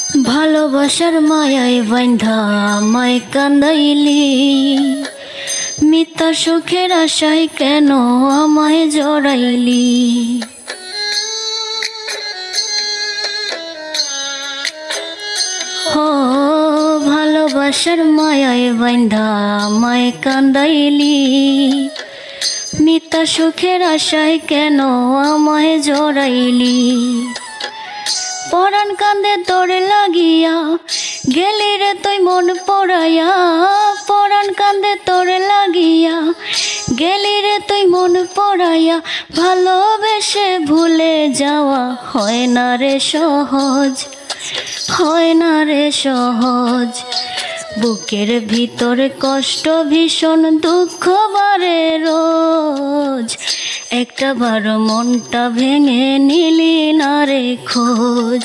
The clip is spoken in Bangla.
ভালোবাসার মায়ায় বান্ধা আমায় কান্দাইলি, মিথ্যা সুখের আশায় কেন আমায় জড়াইলি। ও ভালোবাসার মায়ায় বান্ধা আমায় কান্দাইলি, মিথ্যা সুখের আশায় কেন আমায় জড়াইলি। পরাণ কান্দে তোরে লাগিয়া গেলি রে তুই মন পড়াইয়া, পরাণ কান্দে তোরে লাগিয়া গেলি রে তুই মন পড়াইয়া। ভালোবেসে ভুলে যাওয়া হয় না রে সহজ, হয় না রে সহজ। বুকের ভিতরে কষ্ট ভীষণ দুঃখ বারে রোজ, একটা বার মনটা ভেঙে নিলি না রে খোঁজ।